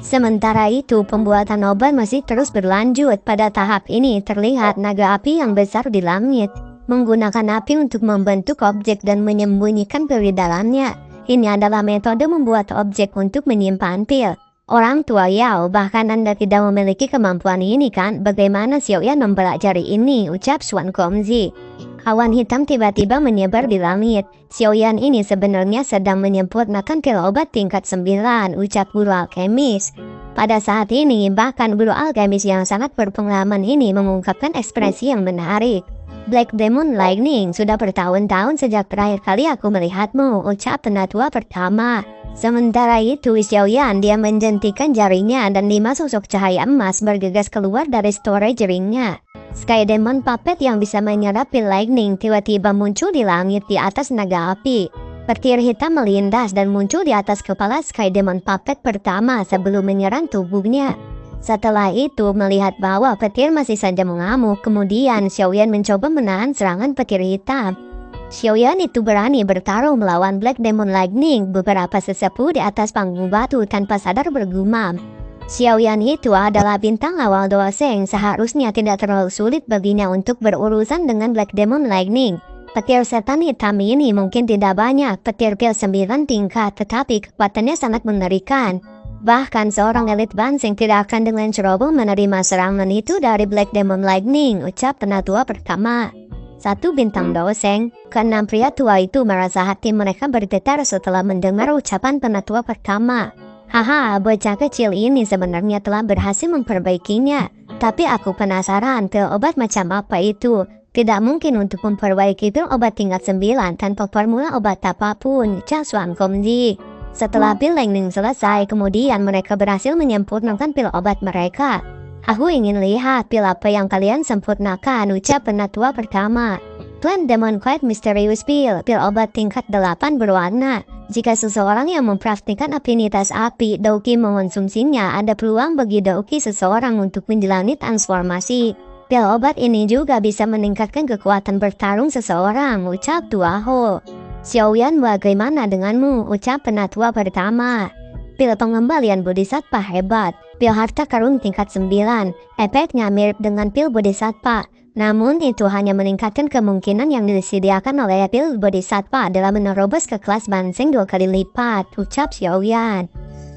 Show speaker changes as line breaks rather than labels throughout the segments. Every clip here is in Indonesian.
Sementara itu, pembuatan obat masih terus berlanjut. Pada tahap ini terlihat naga api yang besar di langit, menggunakan api untuk membentuk objek dan menyembunyikan pil di dalamnya. Ini adalah metode membuat objek untuk menyimpan pil. Orang tua Yao, bahkan Anda tidak memiliki kemampuan ini kan? Bagaimana Xiaoyan mempelajari ini? Ucap Xuan Gongzi. Awan hitam tiba-tiba menyebar di langit. Xiaoyan ini sebenarnya sedang menyempurnakan pil obat tingkat 9, ucap guru alkemis. Pada saat ini, bahkan guru alkemis yang sangat berpengalaman ini mengungkapkan ekspresi yang menarik. Black Demon Lightning, sudah bertahun-tahun sejak terakhir kali aku melihatmu, ucap penatua pertama. Sementara itu, Xiaoyan dia menjentikan jarinya dan 5 sosok cahaya emas bergegas keluar dari storage ringnya. Sky Demon Puppet yang bisa menyerap pil lightning tiba-tiba muncul di langit di atas naga api. Petir hitam melintas dan muncul di atas kepala Sky Demon Puppet pertama sebelum menyerang tubuhnya. Setelah itu, melihat bahwa petir masih saja mengamuk, kemudian Xiaoyan mencoba menahan serangan petir hitam. Xiaoyan itu berani bertarung melawan Black Demon Lightning. Beberapa sesepuh di atas panggung batu tanpa sadar bergumam. Xiaoyan itu adalah bintang awal Doaseng, seharusnya tidak terlalu sulit baginya untuk berurusan dengan Black Demon Lightning. Petir setan hitam ini mungkin tidak banyak petir pil 9 tingkat, tetapi kekuatannya sangat mengerikan. Bahkan seorang elit bansing tidak akan dengan ceroboh menerima serangan itu dari Black Demon Lightning, ucap penatua pertama. 1 bintang Doaseng. Keenam pria tua itu merasa hati mereka bergetar setelah mendengar ucapan penatua pertama. Haha, bocah kecil ini sebenarnya telah berhasil memperbaikinya. Tapi aku penasaran pil obat macam apa itu. Tidak mungkin untuk memperbaiki pil obat tingkat 9 tanpa formula obat apapun, ucap Xuan Gongzi. Setelah pil lightning selesai, kemudian mereka berhasil menyempurnakan pil obat mereka. Aku ingin lihat pil apa yang kalian sempurnakan, ucap penatua pertama. Plant Demon Quiet Mysterious Pill, pil obat tingkat 8 berwarna. Jika seseorang yang mempraktikkan afinitas api Douki mengonsumsinya, ada peluang bagi Douki seseorang untuk menjalani transformasi. Pil obat ini juga bisa meningkatkan kekuatan bertarung seseorang, ucap Tua Ho. Xiaoyan, bagaimana denganmu, ucap penatua pertama. Pil pengembalian bodhisattva hebat. Pil harta karun tingkat 9. Efeknya mirip dengan pil bodhisattva. Namun itu hanya meningkatkan kemungkinan yang disediakan oleh pil bodhisattva adalah menerobos ke kelas banseng 2 kali lipat, ucap Xiaoyan.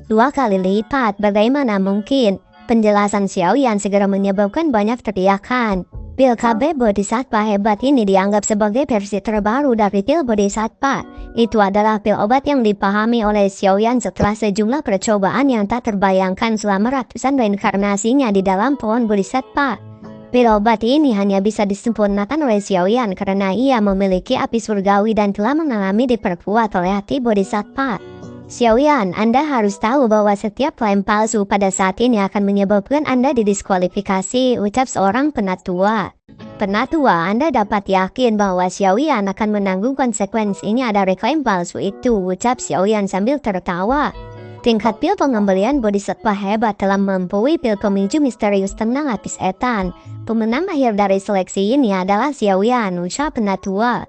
2 kali lipat, bagaimana mungkin? Penjelasan Xiaoyan segera menyebabkan banyak teriakan. Pil KB bodhisattva hebat ini dianggap sebagai versi terbaru dari pil bodhisattva. Itu adalah pil obat yang dipahami oleh Xiaoyan setelah sejumlah percobaan yang tak terbayangkan selama ratusan reinkarnasinya di dalam pohon bodhisattva. Pil obat ini hanya bisa disempurnakan oleh Xiaoyan karena ia memiliki api surgawi dan telah mengalami diperkuat oleh hati bodhisattva. Xiaoyan, Anda harus tahu bahwa setiap klaim palsu pada saat ini akan menyebabkan Anda didiskualifikasi, ucap seorang penatua. Penatua, Anda dapat yakin bahwa Xiaoyan akan menanggung konsekuensinya dari klaim palsu itu, ucap Xiaoyan sambil tertawa. Tingkat pil pengembalian bodhisattva hebat telah melampaui pil pemicu misterius tenang api setan. Pemenang akhir dari seleksi ini adalah Xiaoyan, ucap penatua.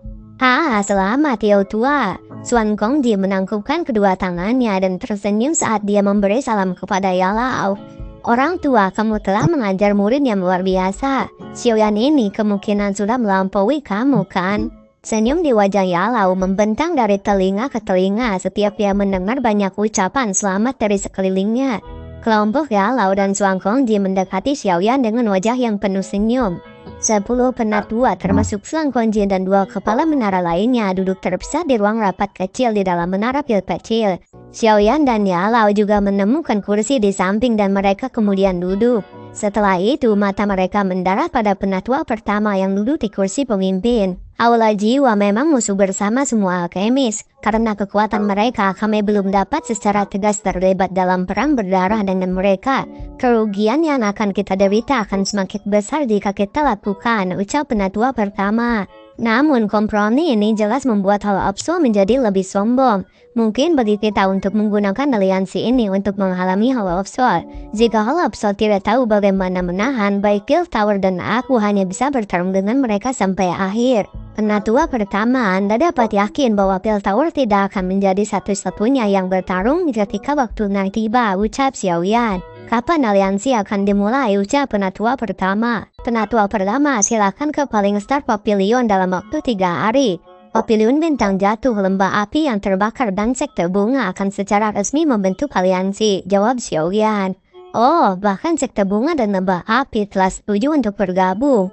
Selamat Tio tua. Xuan Gongzi menangkupkan kedua tangannya dan tersenyum saat dia memberi salam kepada Yalao. Orang tua, kamu telah mengajar murid yang luar biasa. Xiaoyan ini kemungkinan sudah melampaui kamu kan? Senyum di wajah Yalao membentang dari telinga ke telinga setiap dia mendengar banyak ucapan selamat dari sekelilingnya. Kelompok Yalao dan Xuan Gongzi mendekati Xiaoyan dengan wajah yang penuh senyum. 10 penatua termasuk Xuan Gongzi dan 2 kepala menara lainnya duduk terpisah di ruang rapat kecil di dalam menara pil kecil. Xiaoyan dan Yalao juga menemukan kursi di samping dan mereka kemudian duduk. Setelah itu mata mereka mendarat pada penatua pertama yang duduk di kursi pemimpin. Aula jiwa memang musuh bersama semua alkemis. Karena kekuatan mereka, kami belum dapat secara tegas terlibat dalam perang berdarah dengan mereka. Kerugian yang akan kita derita akan semakin besar jika kita lakukan, ucap penatua pertama. Namun kompromi ini jelas membuat Hall of Soul menjadi lebih sombong. Mungkin bagi kita untuk menggunakan aliansi ini untuk menghalangi Hall of Soul. Jika Hall of Soul tidak tahu bagaimana menahan, baik Kill Tower dan aku hanya bisa bertarung dengan mereka sampai akhir. Penatua pertama, Anda dapat yakin bahwa Kill Tower tidak akan menjadi satu-satunya yang bertarung ketika waktunya tiba, ucap Xiao Yan. Kapan aliansi akan dimulai, ucap penatua pertama. Penatua pertama, silakan ke Falling Star Pavilion dalam waktu 3 hari. Pavilion bintang jatuh, lembah api yang terbakar dan sekte bunga akan secara resmi membentuk aliansi, jawab Xiao Yan. Oh, bahkan sekte bunga dan lembah api telah setuju untuk bergabung.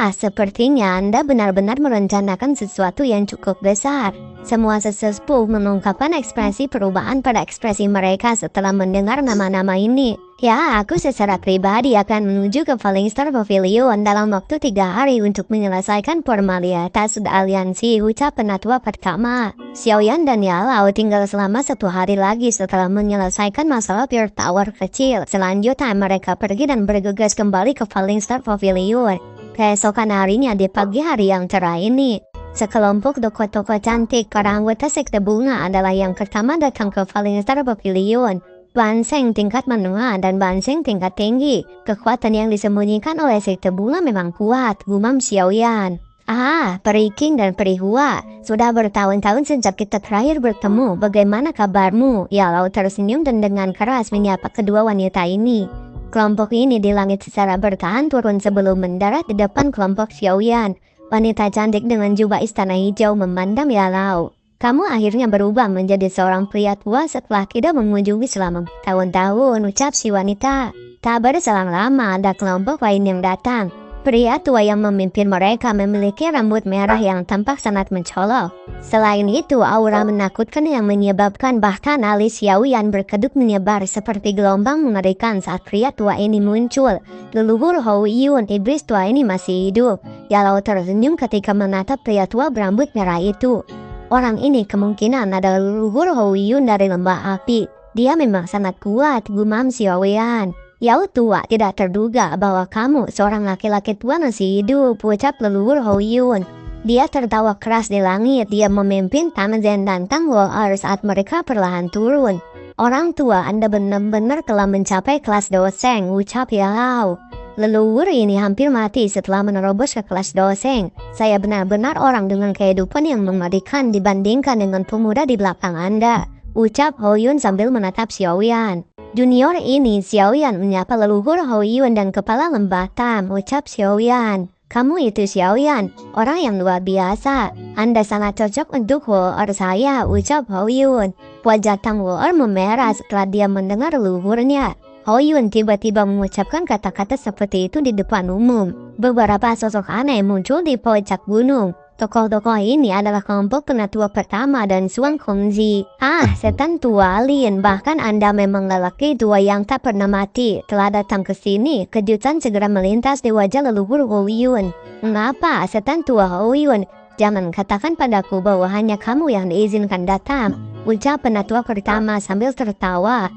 Sepertinya Anda benar-benar merencanakan sesuatu yang cukup besar. Semua sesepuh mengungkapkan ekspresi perubahan pada ekspresi mereka setelah mendengar nama-nama ini. Ya, aku secara pribadi akan menuju ke Falling Star Pavilion dalam waktu 3 hari untuk menyelesaikan formalitas aliansi, ucap penatua pertama. Xiao Yan dan Yalao tinggal selama 1 hari lagi setelah menyelesaikan masalah Pure Tower kecil. Selanjutnya mereka pergi dan bergegas kembali ke Falling Star Pavilion. Keesokan harinya di pagi hari yang cerah ini, sekelompok tokoh-tokoh cantik para anggota sekte bunga adalah yang pertama datang ke Falling Star Pavilion. Banseng tingkat menengah dan banseng tingkat tinggi. Kekuatan yang disembunyikan oleh sekte bunga memang kuat, gumam Xiao Yan. Peri King dan Peri Hua, sudah bertahun-tahun sejak kita terakhir bertemu. Bagaimana kabarmu? Yalao tersenyum dan dengan keras menyapa kedua wanita ini. Kelompok ini di langit secara bertahan turun sebelum mendarat di depan kelompok Xiao Yan. Wanita cantik dengan jubah istana hijau memandang Yalao. Kamu akhirnya berubah menjadi seorang pria tua setelah tidak mengunjungi selama tahun-tahun, ucap si wanita. Tak berselang lama ada kelompok lain yang datang. Pria tua yang memimpin mereka memiliki rambut merah yang tampak sangat mencolok. Selain itu, aura menakutkan yang menyebabkan bahkan alis Xiao Yan berkedut menyebar seperti gelombang mengerikan saat pria tua ini muncul. Leluhur Hou Yun, iblis tua ini masih hidup. Yalao tersenyum ketika menatap pria tua berambut merah itu. Orang ini kemungkinan adalah leluhur Hou Yun dari lembah api. Dia memang sangat kuat, gumam Xiao Yan. Yao tua, tidak terduga bahwa kamu seorang laki-laki tua masih hidup, ucap leluhur Hou Yun. Dia tertawa keras di langit. Dia memimpin Tamazen dan Tang Luar saat mereka perlahan turun. Orang tua, Anda benar-benar telah mencapai kelas doseng, ucap Yalao. Leluhur ini hampir mati setelah menerobos ke kelas doseng. Saya benar-benar orang dengan kehidupan yang mengerikan dibandingkan dengan pemuda di belakang Anda, ucap Hou Yun sambil menatap Xiao Yan. Junior ini, Xiao Yan menyapa leluhur Hou Yun dan kepala lembah Tam, ucap Xiao Yan. Kamu itu Xiao Yan, orang yang luar biasa. Anda sangat cocok untuk Luar saya, ucap Hou Yun. Wajah Tang Luar memerah setelah dia mendengar leluhurnya. Hou Yun tiba-tiba mengucapkan kata-kata seperti itu di depan umum. Beberapa sosok aneh muncul di puncak gunung. Tokoh-tokoh ini adalah kelompok penatua pertama dan Suang Kongzi. Setan tua alien, bahkan Anda memang lelaki tua yang tak pernah mati. Telah datang ke sini, kejutan segera melintas di wajah leluhur Hou Yun. Mengapa, setan tua Hou Yun? Jangan katakan padaku bahwa hanya kamu yang diizinkan datang, ucap penatua pertama sambil tertawa.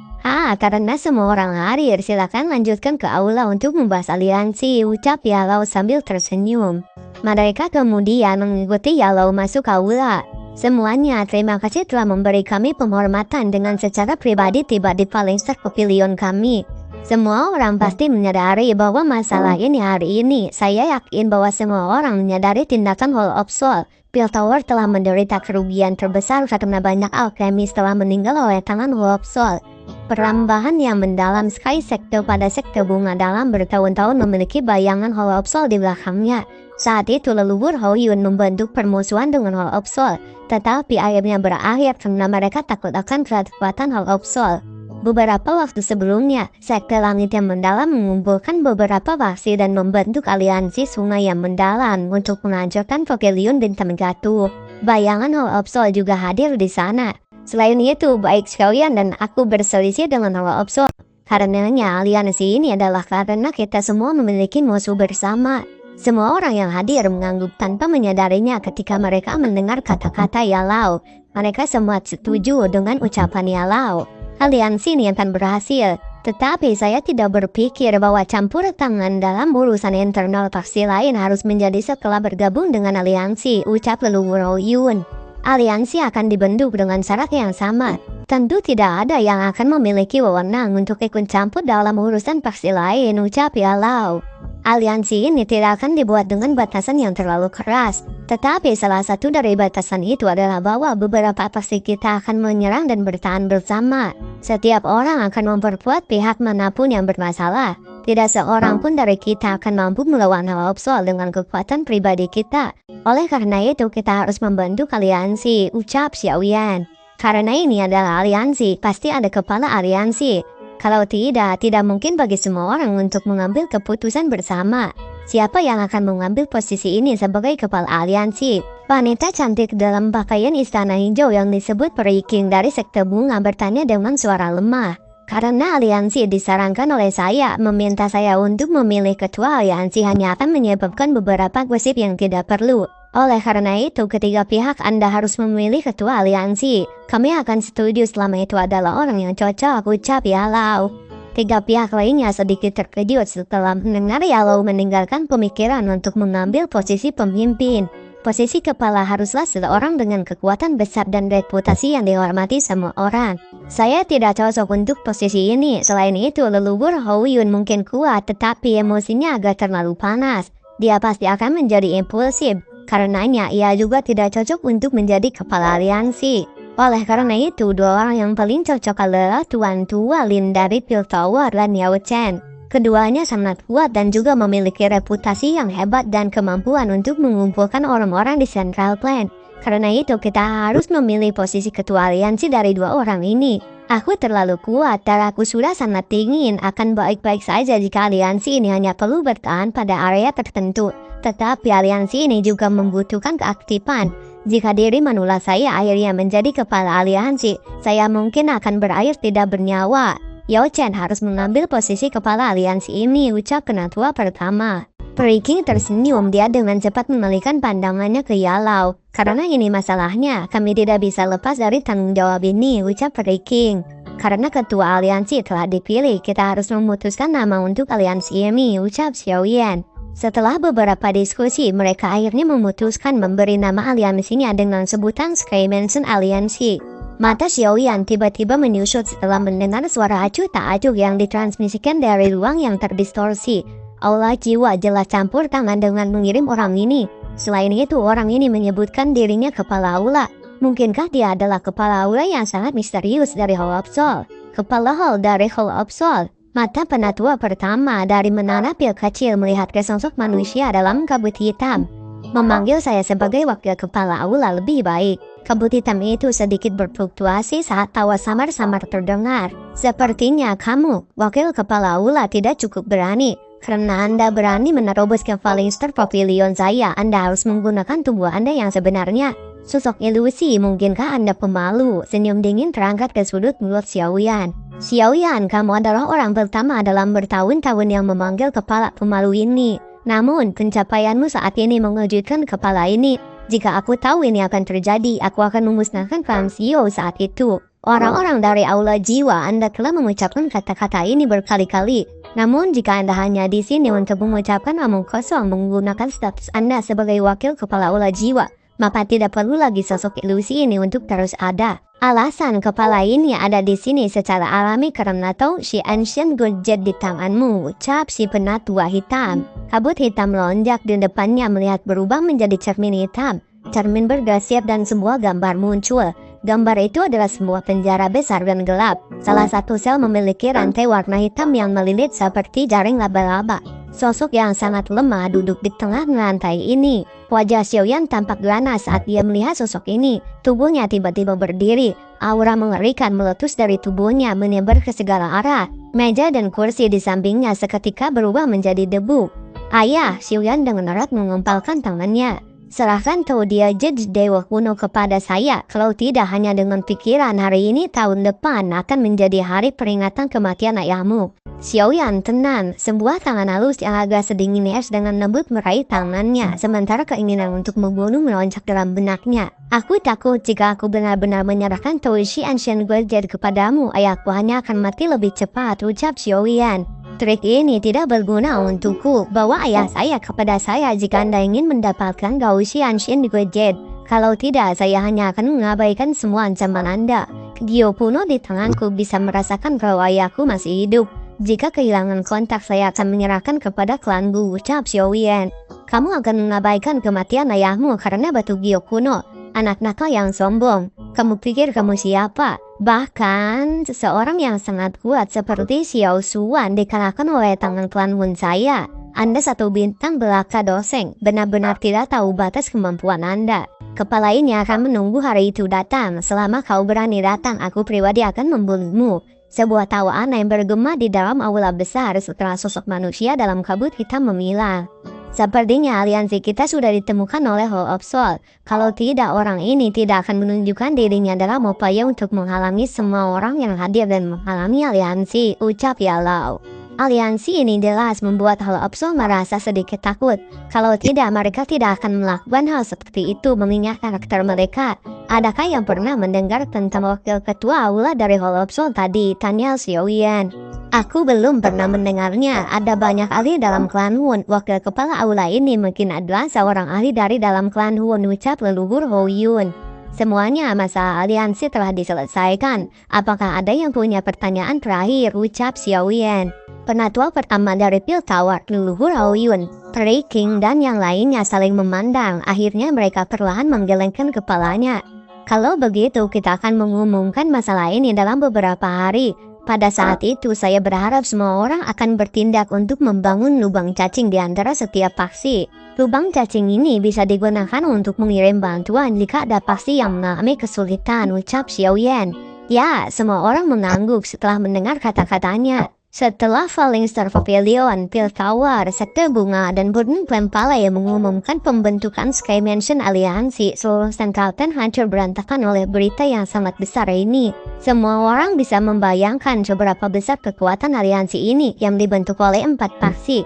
Karena semua orang hadir, silakan lanjutkan ke aula untuk membahas aliansi, ucap Yalao sambil tersenyum. Mereka kemudian mengikuti Yalao masuk aula. Semuanya, terima kasih telah memberi kami penghormatan dengan secara pribadi tiba di Falling Star Pavilion kami. Semua orang pasti menyadari bahwa masalah ini hari ini. Saya yakin bahwa semua orang menyadari tindakan Hall of Soul. Pure Tower telah menderita kerugian terbesar karena banyak alkemis telah meninggal oleh tangan Hall of Soul. Perambahan yang mendalam Sky Sekte pada sekte bunga dalam bertahun-tahun memiliki bayangan Hall of Soul di belakangnya. Saat itu leluhur Hou Yun membentuk permusuhan dengan Hall of Soul, tetapi akhirnya berakhir karena mereka takut akan kekuatan Hall of Soul. Beberapa waktu sebelumnya, sekte langit yang mendalam mengumpulkan beberapa faksi dan membentuk aliansi sungai yang mendalam untuk menghancurkan Pavilion bintang jatuh. Bayangan Hall of Soul juga hadir di sana. Selain itu, baik Xiao Yan dan aku berselisih dengan Hall of Soul. Karenanya aliansi ini adalah karena kita semua memiliki musuh bersama. Semua orang yang hadir mengangguk tanpa menyadarinya ketika mereka mendengar kata-kata Yalao. Mereka semua setuju dengan ucapan Yalao. Aliansi ini akan berhasil. Tetapi saya tidak berpikir bahwa campur tangan dalam urusan internal faksi lain harus menjadi setelah bergabung dengan aliansi, ucap leluhur Yun. Aliansi akan dibentuk dengan syarat yang sama. Tentu tidak ada yang akan memiliki wewenang untuk ikut campur dalam urusan faksi lain, ucap Lau. Aliansi ini tidak akan dibuat dengan batasan yang terlalu keras. Tetapi salah satu dari batasan itu adalah bahwa beberapa faksi kita akan menyerang dan bertahan bersama. Setiap orang akan memperkuat pihak manapun yang bermasalah. Tidak seorang pun dari kita akan mampu melawan Hopsol dengan kekuatan pribadi kita. Oleh karena itu kita harus membentuk aliansi, ucap Xiaoyan. Karena ini adalah aliansi, pasti ada kepala aliansi. Kalau tidak mungkin bagi semua orang untuk mengambil keputusan bersama. Siapa yang akan mengambil posisi ini sebagai kepala aliansi? Wanita cantik dalam pakaian istana hijau yang disebut Peri King dari sekte bunga bertanya dengan suara lemah. Karena aliansi disarankan oleh saya, meminta saya untuk memilih ketua aliansi hanya akan menyebabkan beberapa gosip yang tidak perlu. Oleh karena itu, ketiga pihak Anda harus memilih ketua aliansi. Kami akan setuju selama itu adalah orang yang cocok, ucap Lau. Tiga pihak lainnya sedikit terkejut setelah mendengar Lau meninggalkan pemikiran untuk mengambil posisi pemimpin. Posisi kepala haruslah seseorang dengan kekuatan besar dan reputasi yang dihormati semua orang. Saya tidak cocok untuk posisi ini. Selain itu, leluhur Yun mungkin kuat, tetapi emosinya agak terlalu panas. Dia pasti akan menjadi impulsif. Karenanya, ia juga tidak cocok untuk menjadi kepala aliansi. Oleh karena itu, dua orang yang paling cocok adalah Tuan Tua Lin dari Piltower dan Yao Chen. Keduanya sangat kuat dan juga memiliki reputasi yang hebat dan kemampuan untuk mengumpulkan orang-orang di Central Plain. Karena itu, kita harus memilih posisi ketua aliansi dari dua orang ini. Aku terlalu kuat dan aku sudah sangat dingin, akan baik-baik saja jika aliansi ini hanya perlu bertahan pada area tertentu. Tetapi aliansi ini juga membutuhkan keaktifan. Jika diri manula saya akhirnya menjadi kepala aliansi, saya mungkin akan berakhir tidak bernyawa. Yao Chen harus mengambil posisi kepala aliansi ini, ucap penatua pertama. Peri King tersenyum, dia dengan cepat mengalihkan pandangannya ke Lau. Karena ini masalahnya, kami tidak bisa lepas dari tanggung jawab ini, ucap Peri King. Karena ketua aliansi telah dipilih, kita harus memutuskan nama untuk aliansi ini, ucap Xiaoyan. Setelah beberapa diskusi, mereka akhirnya memutuskan memberi nama aliansinya dengan sebutan Sky Mansion Aliansi. Mata Xiaoyan tiba-tiba menyusut setelah mendengar suara acuh tak acuh yang ditransmisikan dari ruang yang terdistorsi. Aula jiwa jelas campur tangan dengan mengirim orang ini. Selain itu, orang ini menyebutkan dirinya kepala aula. Mungkinkah dia adalah kepala aula yang sangat misterius dari Hall of Soul? Kepala hall dari Hall of Soul. Mata penatua pertama dari menara pil kecil melihat ke sosok manusia dalam kabut hitam. Memanggil saya sebagai wakil kepala aula lebih baik. Kabut hitam itu sedikit berfluktuasi saat tawa samar-samar terdengar. Sepertinya kamu, wakil kepala aula, tidak cukup berani. Karena Anda berani menerobos ke Valenster Pavilion saya, Anda harus menggunakan tubuh Anda yang sebenarnya. Sosok ilusi, mungkinkah Anda pemalu? Senyum dingin terangkat ke sudut mulut Xiaoyan. Xiaoyan, kamu adalah orang pertama dalam bertahun-tahun yang memanggil kepala pemalu ini. Namun, pencapaianmu saat ini mengejutkan kepala ini. Jika aku tahu ini akan terjadi, aku akan memusnahkan Klan Xiao saat itu. Orang-orang dari Aula Jiwa, Anda telah mengucapkan kata-kata ini berkali-kali. Namun, jika Anda hanya di sini untuk mengucapkan omong kosong menggunakan status Anda sebagai wakil kepala Aula Jiwa, maka tidak perlu lagi sosok ilusi ini untuk terus ada. Alasan kepala ini ada di sini secara alami karena tahu si ancient gadget di tanganmu, ucap si penatua hitam. Kabut hitam melonjak di depannya melihat berubah menjadi cermin hitam. Cermin bergasiap dan sebuah gambar muncul. Gambar itu adalah sebuah penjara besar dan gelap. Salah satu sel memiliki rantai warna hitam yang melilit seperti jaring laba-laba. Sosok yang sangat lemah duduk di tengah rantai ini. Wajah Xiaoyan tampak ganas saat dia melihat sosok ini. Tubuhnya tiba-tiba berdiri. Aura mengerikan meletus dari tubuhnya menyebar ke segala arah. Meja dan kursi di sampingnya seketika berubah menjadi debu. Ayah, Xiaoyan dengan erat mengempalkan tangannya. Serahkan tahu dia jadi dewa kuno kepada saya. Kalau tidak, hanya dengan pikiran hari ini tahun depan akan menjadi hari peringatan kematian ayahmu. Xiaoyan tenang. Sebuah tangan halus yang agak sedingin es dengan lembut meraih tangannya. Sementara keinginan untuk membunuh melonjak dalam benaknya. Aku takut jika aku benar-benar menyerahkan tahu si Ancient Guardian kepadamu, ayahku hanya akan mati lebih cepat, ucap Xiaoyan. Trik ini tidak berguna untukku. Bawa ayah saya kepada saya jika Anda ingin mendapatkan Gausi Ancient Guardian. Kalau tidak, saya hanya akan mengabaikan semua ancaman Anda. Gio Puno di tanganku bisa merasakan kalau ayahku masih hidup. Jika kehilangan kontak, saya akan menyerahkan kepada klanku, ucap Xiaoyan. Kamu akan mengabaikan kematian ayahmu karena batu Gio Kuno. Anak nakal yang sombong. Kamu pikir kamu siapa? Bahkan seseorang yang sangat kuat seperti Xiao Suwan dikalahkan oleh tangan klan Wen saya. Anda satu bintang belaka doseng, benar-benar tidak tahu batas kemampuan Anda. Kepala ini akan menunggu hari itu datang. Selama kau berani datang, aku pribadi akan membunuhmu. Sebuah tawa aneh bergema di dalam aula besar setelah sosok manusia dalam kabut hitam memilang. Sepertinya aliansi kita sudah ditemukan oleh Hall of Soul. Kalau tidak, orang ini tidak akan menunjukkan dirinya dalam upaya untuk menghalangi semua orang yang hadir dan menghalangi aliansi, ucap Yalao. Aliansi ini jelas membuat Hall of Soul merasa sedikit takut. Kalau tidak, mereka tidak akan melakukan hal seperti itu mengingat karakter mereka. Adakah yang pernah mendengar tentang wakil ketua aula dari Hall of Soul tadi? Tanya Xiaoyan. Aku belum pernah mendengarnya. Ada banyak ahli dalam klan Wun. Wakil kepala aula ini mungkin adalah seorang ahli dari dalam klan Wun, ucap leluhur Hou Yun. Semuanya masalah aliansi telah diselesaikan. Apakah ada yang punya pertanyaan terakhir? Ucap Xiaoyan. Penatua pertama dari Pil Tower, leluhur Hou Yun, Peri King dan yang lainnya saling memandang. Akhirnya mereka perlahan menggelengkan kepalanya. Kalau begitu, kita akan mengumumkan masalah ini dalam beberapa hari. Pada saat itu, saya berharap semua orang akan bertindak untuk membangun lubang cacing di antara setiap paksi. Lubang cacing ini bisa digunakan untuk mengirim bantuan jika ada paksi yang mengalami kesulitan, ucap Xiaoyan. Ya, semua orang mengangguk setelah mendengar kata-katanya. Setelah Falling Star Pavilion, Pil Tower, Sekte Bunga, dan Burning Flame Palais mengumumkan pembentukan Sky Mansion Aliansi, seluruh Central Ten hancur berantakan oleh berita yang sangat besar ini. Semua orang bisa membayangkan seberapa besar kekuatan aliansi ini yang dibentuk oleh 4 faksi.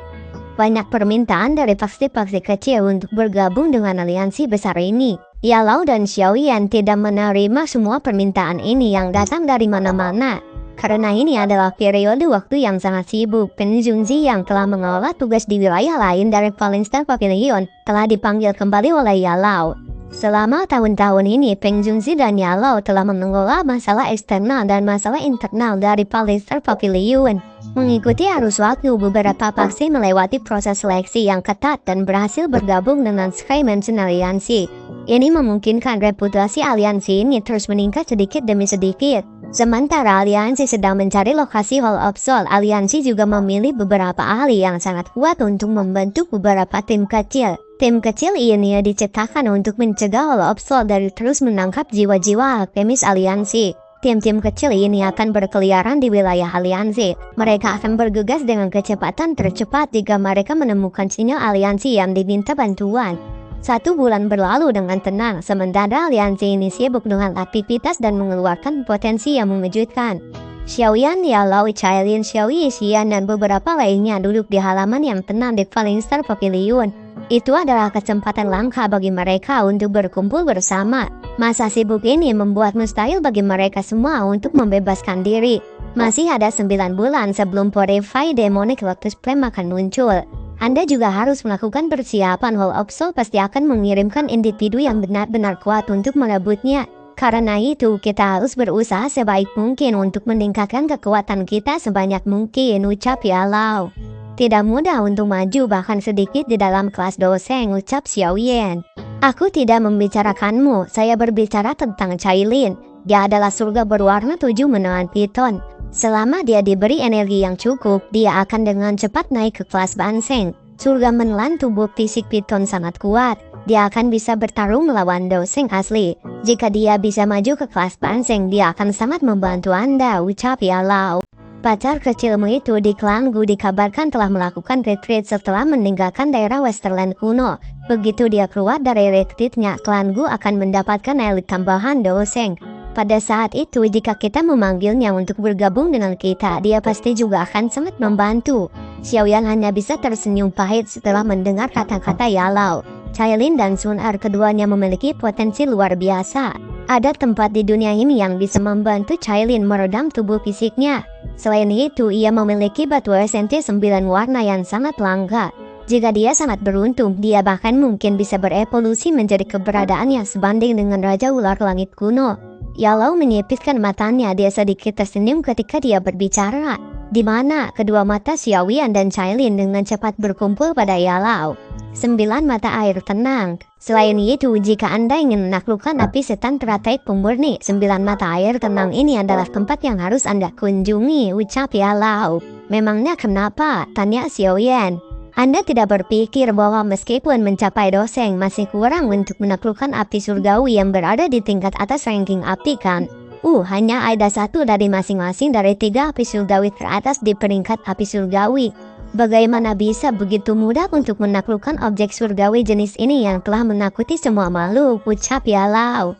Banyak permintaan dari faksi-faksi kecil untuk bergabung dengan aliansi besar ini. Yalao dan Xiaoyan tidak menerima semua permintaan ini yang datang dari mana-mana. Karena ini adalah periode waktu yang sangat sibuk, Peng Junzi yang telah mengelola tugas di wilayah lain dari Falling Star Pavilion telah dipanggil kembali oleh Yalao. Selama tahun-tahun ini, Peng Junzi dan Yalao telah mengelola masalah eksternal dan masalah internal dari Falling Star Pavilion. Mengikuti arus waktu, beberapa faksi melewati proses seleksi yang ketat dan berhasil bergabung dengan Sky Mansion Aliansi. Ini memungkinkan reputasi aliansi ini terus meningkat sedikit demi sedikit. Sementara aliansi sedang mencari lokasi Hall of Soul, aliansi juga memilih beberapa ahli yang sangat kuat untuk membentuk beberapa tim kecil. Tim kecil ini diciptakan untuk mencegah Hall of Soul dari terus menangkap jiwa-jiwa alkemis aliansi. Tim-tim kecil ini akan berkeliaran di wilayah aliansi. Mereka akan bergegas dengan kecepatan tercepat jika mereka menemukan sinyal aliansi yang diminta bantuan. 1 bulan berlalu dengan tenang, sementara aliansi ini sibuk dengan aktivitas dan mengeluarkan potensi yang mengejutkan. Xiaoyan, Yalao, Cailin, Xiaoyi, Xian, dan beberapa lainnya duduk di halaman yang tenang di Falling Star Pavilion. Itu adalah kesempatan langka bagi mereka untuk berkumpul bersama. Masa sibuk ini membuat mustahil bagi mereka semua untuk membebaskan diri. Masih ada 9 bulan sebelum Purify Demonic Lotus Flame akan muncul. Anda juga harus melakukan persiapan. Hall of Soul pasti akan mengirimkan individu yang benar-benar kuat untuk merebutnya. Karena itu, kita harus berusaha sebaik mungkin untuk meningkatkan kekuatan kita sebanyak mungkin, ucap Yalao. Tidak mudah untuk maju bahkan sedikit di dalam kelas dosen, ucap Xiaoyan. Aku tidak membicarakanmu, saya berbicara tentang Cailin. Dia adalah surga berwarna 7 menelan piton. Selama dia diberi energi yang cukup, dia akan dengan cepat naik ke kelas Banseng. Surga menelan tubuh fisik piton sangat kuat. Dia akan bisa bertarung melawan doseng asli. Jika dia bisa maju ke kelas Banseng, dia akan sangat membantu Anda, ucap Yalao. Pacar kecilmu itu di klan Gu dikabarkan telah melakukan retreat setelah meninggalkan daerah Westerland kuno. Begitu dia keluar dari retreatnya, klan Gu akan mendapatkan elit tambahan Doseng. Pada saat itu, jika kita memanggilnya untuk bergabung dengan kita, dia pasti juga akan sangat membantu. Xiaoyan hanya bisa tersenyum pahit setelah mendengar kata-kata Yalau. Cailin dan Sun Er keduanya memiliki potensi luar biasa. Ada tempat di dunia ini yang bisa membantu Cailin meredam tubuh fisiknya. Selain itu, ia memiliki batu esensi 9 warna yang sangat langka. Jika dia sangat beruntung, dia bahkan mungkin bisa berevolusi menjadi keberadaan yang sebanding dengan Raja Ular Langit kuno. Yalau menyipiskan matanya, dia sedikit tersenyum ketika dia berbicara. Di mana kedua mata Xiaoyan dan Cailin dengan cepat berkumpul pada Yalau. 9 mata air tenang. Selain itu, jika Anda ingin menaklukkan api setan teratai pemurni, 9 mata air tenang ini adalah tempat yang harus Anda kunjungi, ucap Yalau. Memangnya kenapa? Tanya Xiaoyan. Anda tidak berpikir bahwa meskipun mencapai Doseng masih kurang untuk menaklukkan api surgawi yang berada di tingkat atas ranking api kan? Hanya ada satu dari masing-masing dari 3 api surgawi teratas di peringkat api surgawi. Bagaimana bisa begitu mudah untuk menaklukkan objek surgawi jenis ini yang telah menakuti semua makhluk, ucap Yalau.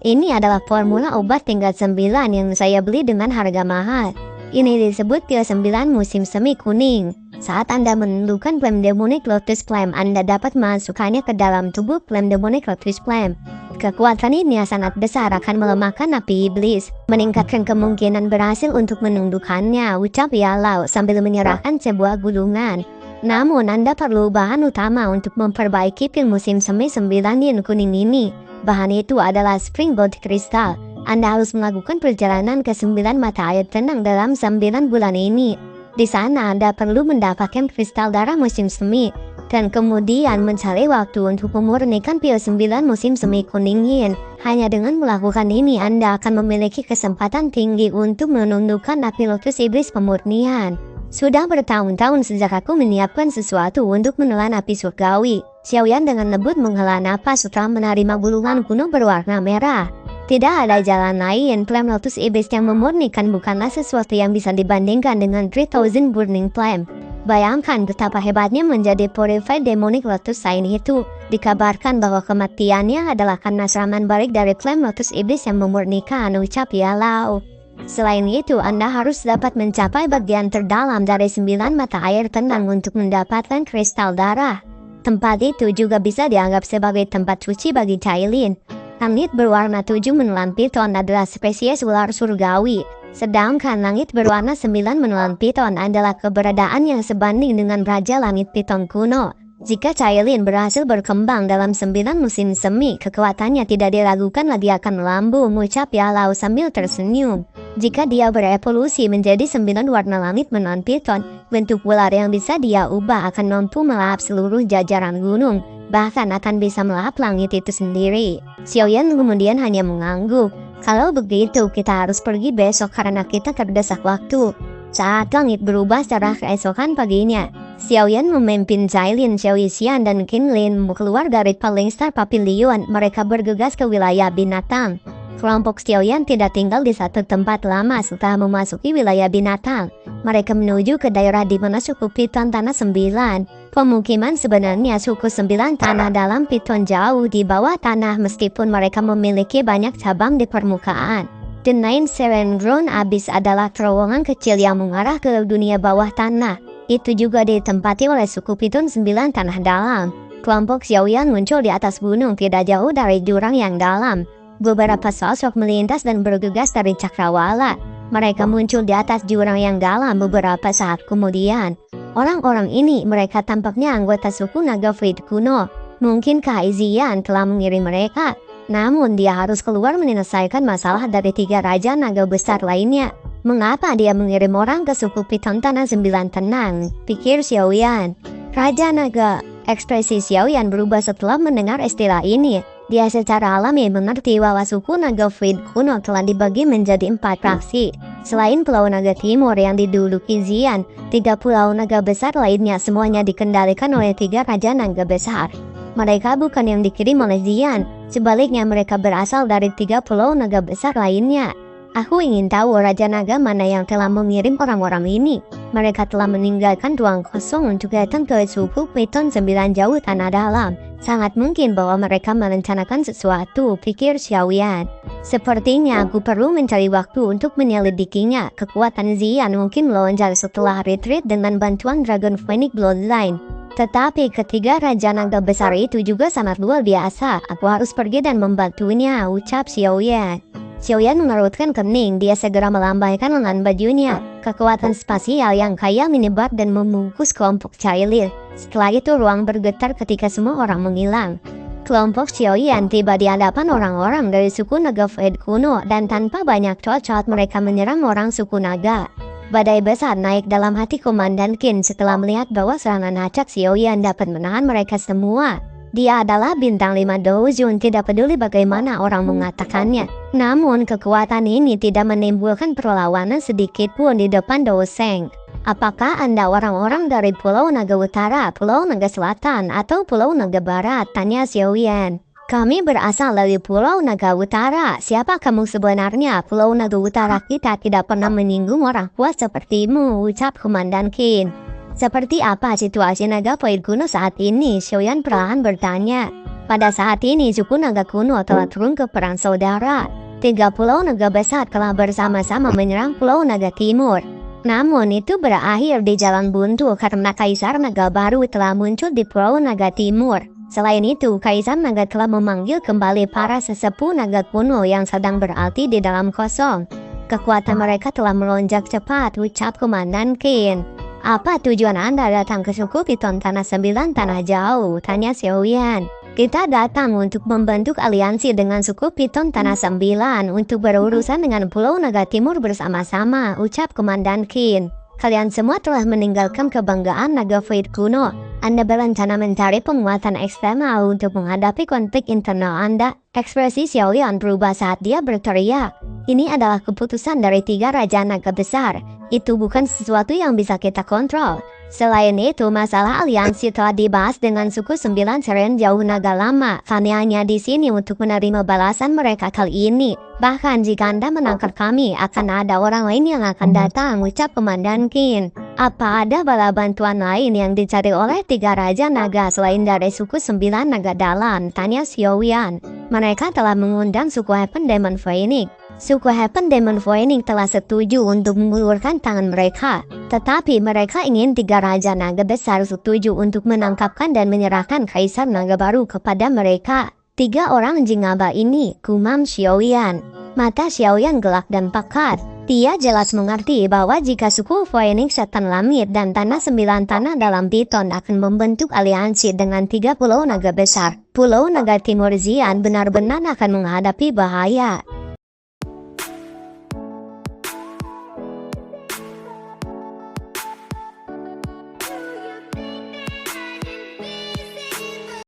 Ini adalah formula obat tingkat 9 yang saya beli dengan harga mahal. Ini disebut pil 9 musim semi kuning. Saat Anda menundukkan Flame Demonic Lotus Flame, Anda dapat memasukkannya ke dalam tubuh Flame Demonic Lotus Flame. Kekuatan ini sangat besar akan melemahkan api iblis, meningkatkan kemungkinan berhasil untuk menundukkannya, ucap Yalau sambil menyerahkan sebuah gulungan. Namun Anda perlu bahan utama untuk memperbaiki pil musim semi 9 yin kuning ini. Bahan itu adalah Springboard Crystal. Anda harus melakukan perjalanan ke 9 mata air tenang dalam 9 bulan ini. Di sana Anda perlu mendapatkan kristal darah musim semi, dan kemudian mencari waktu untuk memurnikan pil 9 musim semi kuning yin. Hanya dengan melakukan ini Anda akan memiliki kesempatan tinggi untuk menundukkan api lotus iblis pemurnian. Sudah bertahun-tahun sejak aku menyiapkan sesuatu untuk menelan api surgawi. Xiaoyan dengan lembut menghela napas setelah menerima gulungan kuno berwarna merah. Tidak ada jalan lain, Flame Lotus Iblis yang memurnikan bukanlah sesuatu yang bisa dibandingkan dengan 3000 Burning Flame. Bayangkan betapa hebatnya menjadi Purified Demonic Lotus Sign itu. Dikabarkan bahwa kematiannya adalah karena serangan balik dari Flame Lotus Iblis yang memurnikan, ucap Yalau. Selain itu, Anda harus dapat mencapai bagian terdalam dari 9 mata air tenang untuk mendapatkan kristal darah. Tempat itu juga bisa dianggap sebagai tempat suci bagi Cailin. Langit berwarna 7 menelan piton adalah spesies ular surgawi, sedangkan langit berwarna 9 menelan piton adalah keberadaan yang sebanding dengan Raja Langit Piton kuno. Jika Cailin berhasil berkembang dalam 9 musim semi, kekuatannya tidak diragukan lagi akan melambung, ucap Yalau sambil tersenyum. Jika dia berevolusi menjadi 9 warna langit menelan piton, bentuk ular yang bisa dia ubah akan mampu melahap seluruh jajaran gunung, bahkan akan bisa melahap langit itu sendiri. Xiaoyan kemudian hanya mengangguk. Kalau begitu kita harus pergi besok karena kita terdesak waktu. Saat langit berubah setelah keesokan paginya, Xiaoyan memimpin Cailin, Xiaoyixian dan Qinlin keluar dari Paling Star Pavilion. Mereka bergegas ke wilayah binatang. Kelompok Xiaoyan tidak tinggal di satu tempat lama setelah memasuki wilayah binatang. Mereka menuju ke daerah di mana suku Piton Tanah 9. Pemukiman sebenarnya suku 9 tanah dalam Piton jauh di bawah tanah meskipun mereka memiliki banyak cabang di permukaan. The Nine Seven Ground Abyss adalah terowongan kecil yang mengarah ke dunia bawah tanah. Itu juga ditempati oleh suku Piton 9 tanah dalam. Kelompok Xiaoyan muncul di atas gunung tidak jauh dari jurang yang dalam. Beberapa sosok melintas dan bergegas dari cakrawala. Mereka muncul di atas jurang yang dalam beberapa saat kemudian. Orang-orang ini mereka tampaknya anggota suku Naga Fleet kuno. Mungkinkah Izian telah mengirim mereka? Namun dia harus keluar menyelesaikan masalah dari 3 raja naga besar lainnya. Mengapa dia mengirim orang ke suku Piton Tanah 9 tenang? Pikir Xiaoyan. Raja Naga. Ekspresi Xiaoyan berubah setelah mendengar istilah ini. Dia secara alami mengerti bahwa suku Naga Fleet kuno telah dibagi menjadi 4 fraksi. Selain Pulau Naga Timur yang diduduki Xian, 3 pulau naga besar lainnya semuanya dikendalikan oleh 3 raja naga besar. Mereka bukan yang dikirim oleh Xian, sebaliknya mereka berasal dari 3 pulau naga besar lainnya. Aku ingin tahu Raja Naga mana yang telah mengirim orang-orang ini. Mereka telah meninggalkan ruang kosong untuk datang ke suku Piton 9 jauh tanah dalam. Sangat mungkin bahwa mereka merencanakan sesuatu, pikir Xiaoyan. Sepertinya aku perlu mencari waktu untuk menyelidikinya. Kekuatan Zian mungkin melonjak setelah retreat dengan bantuan Dragon Phoenix Bloodline. Tetapi ketiga Raja Naga besar itu juga sangat luar biasa. Aku harus pergi dan membantunya, ucap Xiaoyan. Xiaoyan mengerutkan kening, dia segera melambaikan lengan bajunya. Kekuatan spasial yang kaya menyebar dan membungkus kelompok Cailil. Setelah itu ruang bergetar ketika semua orang menghilang. Kelompok Xiaoyan tiba di hadapan orang-orang dari suku Naga Fade kuno dan tanpa banyak cocot mereka menyerang orang suku Naga. Badai besar naik dalam hati Komandan Qin setelah melihat bahwa serangan acak Xiaoyan dapat menahan mereka semua. Dia adalah bintang 5 Doujun, tidak peduli bagaimana orang mengatakannya. Namun kekuatan ini tidak menimbulkan perlawanan sedikit pun di depan Douseng. Apakah Anda orang-orang dari Pulau Naga Utara, Pulau Naga Selatan, atau Pulau Naga Barat? Tanya Xiaoyan. Kami berasal dari Pulau Naga Utara. Siapa kamu sebenarnya? Pulau Naga Utara kita tidak pernah menyinggung orang kuat sepertimu, ucap Komandan Qin. Seperti apa situasi Naga Void kuno saat ini? Xiaoyan perlahan bertanya. Pada saat ini suku Naga kuno telah turun ke perang saudara. 3 pulau naga besar telah bersama-sama menyerang Pulau Naga Timur. Namun itu berakhir di jalan buntu karena Kaisar Naga baru telah muncul di Pulau Naga Timur. Selain itu, Kaisar Naga telah memanggil kembali para sesepuh Naga kuno yang sedang berarti di dalam kosong. Kekuatan mereka telah melonjak cepat, ucap Komandan Qin. Apa tujuan Anda datang ke suku Piton Tanah 9 Tanah Jauh? Tanya Xiaoyan. Kita datang untuk membentuk aliansi dengan suku Piton Tanah 9 untuk berurusan dengan Pulau Naga Timur bersama-sama, ucap Komandan Qin. Kalian semua telah meninggalkan kebanggaan Naga Void kuno. Anda berencana mencari penguatan eksternal untuk menghadapi konflik internal Anda. Ekspresi Xiaoyan berubah saat dia berteriak. Ini adalah keputusan dari 3 Raja Naga besar. Itu bukan sesuatu yang bisa kita kontrol. Selain itu, masalah aliansi telah dibahas dengan suku 9 Seren Jauh Naga Lama. Kami hanya di sini untuk menerima balasan mereka kali ini. Bahkan jika Anda menangkap kami, akan ada orang lain yang akan datang, ucap Komandan Qin. Apa ada bala bantuan lain yang dicari oleh 3 Raja Naga selain dari suku 9 Naga Dalam? Tanya Xiaoyan. Mereka telah mengundang suku Heaven Demon Phoenix. Suku Heaven Demon Phoenix telah setuju untuk mengulurkan tangan mereka. Tetapi mereka ingin 3 Raja Naga besar setuju untuk menangkapkan dan menyerahkan Kaisar Naga baru kepada mereka. 3 orang jingaba ini, gumam Xiaoyan. Mata Xiaoyan gelap dan pekat. Dia jelas mengerti bahwa jika suku Phoenix Setan Langit dan Tanah 9 Tanah Dalam Piton akan membentuk aliansi dengan 3 Pulau Naga besar, Pulau Naga Timur Zian benar-benar akan menghadapi bahaya.